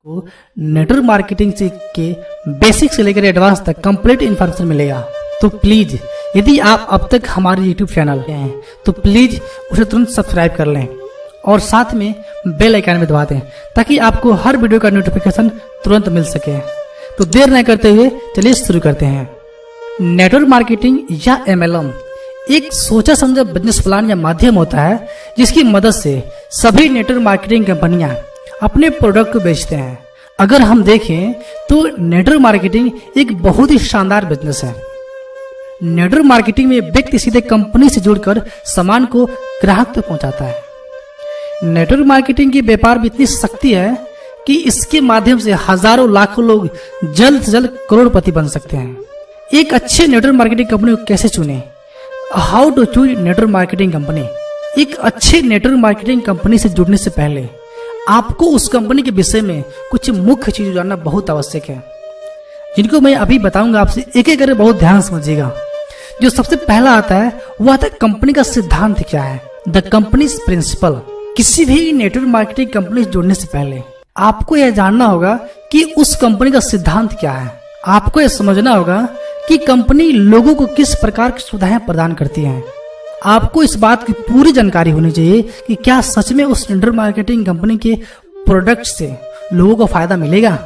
को network marketing से के बेसिक से लेकर एडवांस तक कंप्लीट इन्फॉर्मेशन मिलेगा। तो प्लीज यदि आप अब तक हमारे यूट्यूब चैनल पे हैं तो प्लीज उसे तुरंत सब्सक्राइब कर लें और साथ में बेल आइकन में दबा दें ताकि आपको हर वीडियो का नोटिफिकेशन तुरंत मिल सके। तो देर न करते हुए चलिए शुरू करते हैं। नेटवर्क मार्केटिंग या MLM एक सोचा समझा बिजनेस प्लान या माध्यम होता है जिसकी मदद से सभी नेटवर्क मार्केटिंग कंपनियां अपने प्रोडक्ट को बेचते हैं। अगर हम देखें तो नेटवर्क मार्केटिंग एक बहुत ही शानदार बिजनेस है। नेटवर्क मार्केटिंग में व्यक्ति सीधे कंपनी से जुड़कर सामान को ग्राहक तक पहुंचाता है। नेटवर्क मार्केटिंग की व्यापार में इतनी शक्ति है कि इसके माध्यम से हजारों लाखों लोग जल्द से जल्द करोड़पति बन सकते हैं। एक अच्छे नेटवर्क मार्केटिंग कंपनी को कैसे चुने, how to choose network marketing company. एक अच्छे नेटवर्क मार्केटिंग कंपनी से जुड़ने से पहले आपको उस कंपनी के विषय में कुछ मुख्य चीजें जानना बहुत आवश्यक है, जिनको मैं अभी बताऊंगा। आपसे एक एक करके बहुत ध्यान समझिएगा। जो सबसे पहला आता है वह आता है कंपनी का सिद्धांत क्या है, द कंपनीज प्रिंसिपल। किसी भी नेटवर्क मार्केटिंग कंपनी से जुड़ने से पहले आपको यह जानना होगा कि उस कंपनी का सिद्धांत क्या है। आपको यह समझना होगा कि कंपनी लोगों को किस प्रकार की सुविधाएं प्रदान करती है। आपको इस बात की पूरी जानकारी होनी चाहिए कि क्या सच में उस नेटवर्क मार्केटिंग कंपनी के प्रोडक्ट से लोगों को फायदा मिलेगा।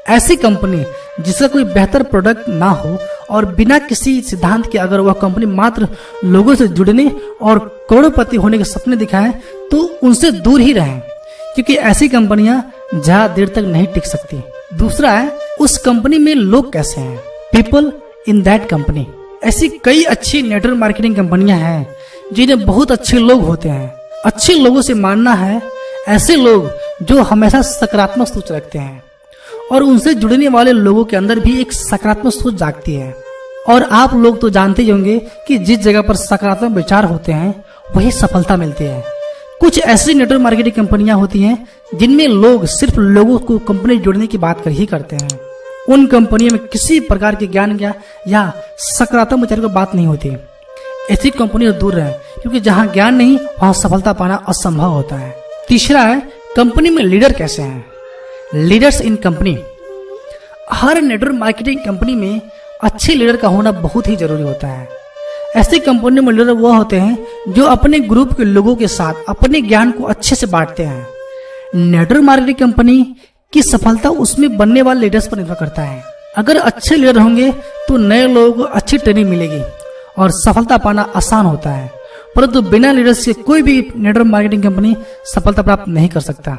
ऐसी कंपनी जिसका कोई बेहतर प्रोडक्ट ना हो और बिना किसी सिद्धांत के अगर वह कंपनी मात्र लोगों से जुड़ने और करोड़पति होने के सपने दिखाए तो उनसे दूर ही रहें, क्योंकि ऐसी कंपनियां ज्यादा देर तक नहीं टिक सकती। दूसरा है उस कंपनी में लोग कैसे हैं, पीपल इन दैट कंपनी। ऐसी कई अच्छी नेटवर्क मार्केटिंग कंपनियां हैं जिन्हें बहुत अच्छे लोग होते हैं। अच्छे लोगों से मानना है ऐसे लोग जो हमेशा सकारात्मक सोच रखते हैं और उनसे जुड़ने वाले लोगों के अंदर भी एक सकारात्मक सोच जागती है। और आप लोग तो जानते ही होंगे कि जिस जगह पर सकारात्मक विचार होते हैं वही सफलता मिलती है। कुछ ऐसी नेटवर्क मार्केटिंग कंपनियां होती हैं जिनमें लोग सिर्फ लोगों को कंपनी जोड़ने की बात कर ही करते हैं। उन कंपनियों में किसी प्रकार के ज्ञान या सकारात्मक विचार की बात नहीं होती। ऐसी कंपनियों से दूर रहें, क्योंकि जहां ज्ञान नहीं वहां सफलता पाना असंभव होता है। तीसरा है कंपनी में लीडर कैसे हैं, leaders in company. Her network marketing company में अच्छे लीडर का होना बहुत ही जरूरी होता है। ऐसी कंपनियों में लीडर वो होते हैं जो अपने ग्रुप के लोगों के साथ अपने ज्ञान को अच्छे से बांटते हैं। नेटवर्क मार्केटिंग कंपनी की सफलता उसमें बनने वाले लीडर्स पर निर्भर करता है। अगर अच्छे लीडर होंगे तो नए लोगों को अच्छी ट्रेनिंग मिलेगी और सफलता पाना आसान होता है, परंतु बिना लीडर्स के कोई भी नेटवर्क मार्केटिंग कंपनी सफलता प्राप्त नहीं कर सकता।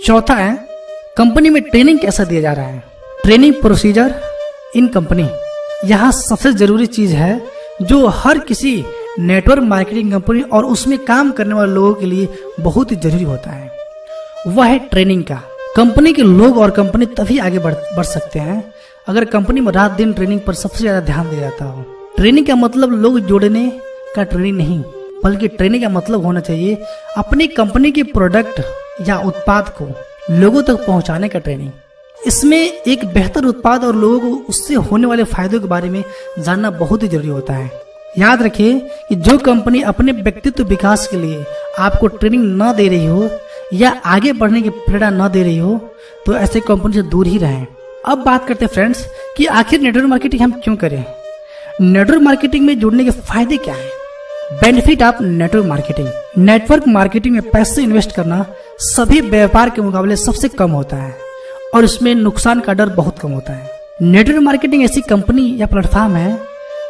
चौथा है कंपनी में ट्रेनिंग कैसा दिया जा रहा है, ट्रेनिंग प्रोसीजर इन कंपनी। यहाँ सबसे जरूरी चीज है जो हर किसी नेटवर्क मार्केटिंग कंपनी और उसमें काम करने वाले लोगों के लिए बहुत ही जरूरी होता है, वह है ट्रेनिंग का। कंपनी के लोग और कंपनी तभी आगे बढ़ सकते हैं अगर कंपनी में रात दिन ट्रेनिंग पर सबसे ज्यादा ध्यान दिया जाता हो। ट्रेनिंग का मतलब लोग जोड़ने का ट्रेनिंग नहीं, बल्कि ट्रेनिंग का मतलब होना चाहिए अपनी कंपनी के प्रोडक्ट या उत्पाद को लोगों तक पहुंचाने का ट्रेनिंग। इसमें एक बेहतर उत्पाद और लोगों को उससे होने वाले फायदों के बारे में जानना बहुत ही जरूरी होता है। याद रखिए कि जो कंपनी अपने व्यक्तित्व विकास के लिए आपको ट्रेनिंग न दे रही हो या आगे बढ़ने की प्रेरणा न दे रही हो तो ऐसे कंपनी से दूर ही रहें। अब बात करते हैं फ्रेंड्स कि आखिर नेटवर्क मार्केटिंग हम क्यों करें। नेटवर्क मार्केटिंग में जुड़ने के फायदे क्या हैं, benefit of network marketing. Network marketing में पैसे इन्वेस्ट करना सभी व्यापार के मुकाबले सबसे कम होता है और इसमें नुकसान का डर बहुत कम होता है। नेटवर्क मार्केटिंग ऐसी कंपनी या प्लेटफॉर्म है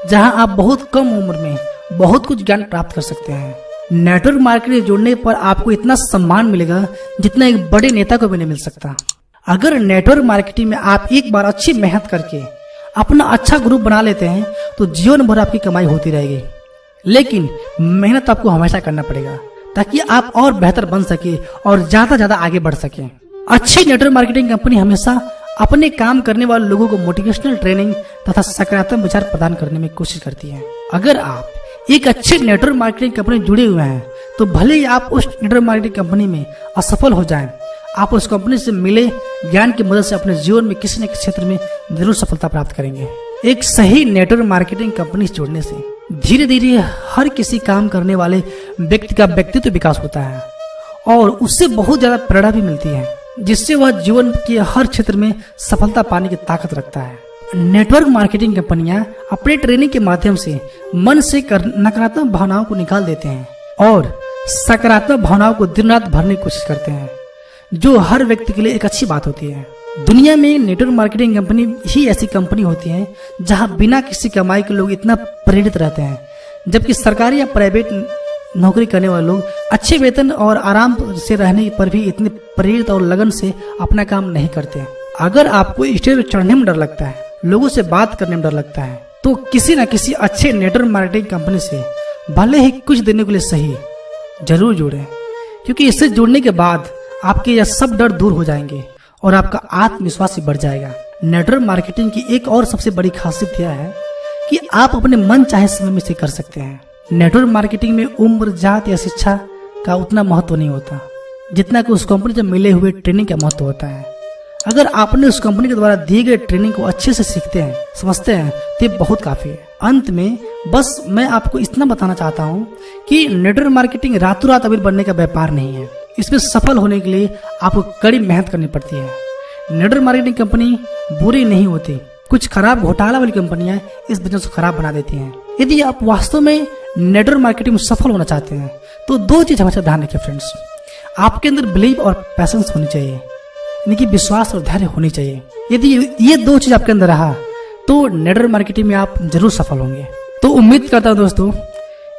जहां आप बहुत कम उम्र में बहुत कुछ ज्ञान प्राप्त कर सकते हैं। नेटवर्क मार्केटिंग जोड़ने पर आपको इतना सम्मान मिलेगा जितना एक बड़े नेता को भी नहीं मिल सकता। अगर नेटवर्क मार्केटिंग में आप एक बार अच्छी मेहनत करके अपना अच्छा ग्रुप बना लेते हैं तो जीवन भर आपकी कमाई होती रहेगी, लेकिन मेहनत आपको हमेशा करना पड़ेगा ताकि आप और बेहतर बन सके और ज्यादा आगे बढ़ सके। अच्छी नेटवर्क मार्केटिंग कंपनी हमेशा अपने काम करने वाले लोगों को मोटिवेशनल ट्रेनिंग तथा सकारात्मक विचार प्रदान करने में कोशिश करती है। अगर आप एक अच्छे नेटवर्क मार्केटिंग कंपनी जुड़े हुए हैं तो भले ही आप उस नेटवर्क मार्केटिंग कंपनी में असफल हो जाएं, आप उस कंपनी से मिले ज्ञान की मदद से अपने जीवन में किसी न किसी क्षेत्र में जरूर सफलता प्राप्त करेंगे। एक सही नेटवर्क मार्केटिंग कंपनी से जुड़ने से धीरे धीरे हर किसी काम करने वाले व्यक्ति का व्यक्तित्व विकास होता है और उससे बहुत ज्यादा प्रेरणा भी मिलती है। जिससे वह जीवन के हर क्षेत्र में सफलता पाने की ताकत रखता है। नेटवर्क मार्केटिंग कंपनियां अपने ट्रेनिंग के माध्यम से मन से नकारात्मक भावनाओं को निकाल देते हैं और सकारात्मक भावनाओं को दिन रात भरने की कोशिश करते हैं, जो हर व्यक्ति के लिए एक अच्छी बात होती है। दुनिया में नेटवर्क मार्केटिंग कंपनी ही ऐसी कंपनी होती है जहां बिना किसी कमाई के लोग इतना प्रेरित रहते हैं, जबकि सरकारी या प्राइवेट नौकरी करने वाले लोग अच्छे वेतन और आराम से रहने पर भी इतने प्रेरित और लगन से अपना काम नहीं करते। अगर आपको स्टेज पर चढ़ने में डर लगता है, लोगों से बात करने में डर लगता है, तो किसी न किसी अच्छे नेटवर्क मार्केटिंग कंपनी से भले ही कुछ देने के लिए सही जरूर जुड़ें, क्योंकि इससे जुड़ने के बाद आपके यह सब डर दूर हो जाएंगे और आपका आत्मविश्वास भी बढ़ जाएगा। नेटवर्क मार्केटिंग की एक और सबसे बड़ी खासियत यह है कि आप अपने मन चाहे समय में इसे कर सकते हैं। नेटवर्क मार्केटिंग में उम्र, जात या शिक्षा का उतना महत्व नहीं होता जितना कि उस कंपनी से मिले हुए ट्रेनिंग का महत्व होता है। अगर आपने उस कंपनी के द्वारा दिए गए ट्रेनिंग को अच्छे से सीखते हैं, समझते हैं, तो ये बहुत काफी है। अंत में बस मैं आपको इतना बताना चाहता हूँ कि नेटवर्क मार्केटिंग रातों रात अमीर बनने का व्यापार नहीं है। इसमें सफल होने के लिए आपको कड़ी मेहनत करनी पड़ती है। नेटवर्क मार्केटिंग कंपनी बुरी नहीं होती, कुछ खराब घोटाला वाली कंपनियां इस बिजनेस को खराब बना देती हैं। यदि आप वास्तव में नेटवर्क मार्केटिंग में सफल होना चाहते हैं तो दो चीज हमेशा ध्यान रखिए फ्रेंड्स। आपके अंदर बिलीव और पैशंस होनी चाहिए, यानी कि विश्वास और धैर्य होनी चाहिए। यदि ये दो चीज आपके अंदर रहा तो नेटवर्क मार्केटिंग में आप जरूर सफल होंगे। तो उम्मीद करता हूँ दोस्तों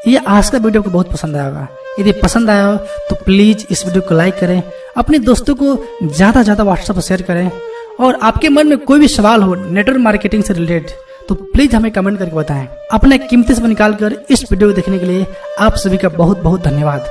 ये आज का वीडियो आपको बहुत पसंद आया होगा। यदि पसंद आया हो तो प्लीज इस वीडियो को लाइक करें, अपने दोस्तों को ज्यादा ज्यादा व्हाट्सएप पर शेयर करें, और आपके मन में कोई भी सवाल हो नेटवर्क मार्केटिंग से रिलेटेड तो प्लीज हमें कमेंट करके बताएं। अपने कीमती समय निकालकर इस वीडियो को देखने के लिए आप सभी का बहुत बहुत धन्यवाद।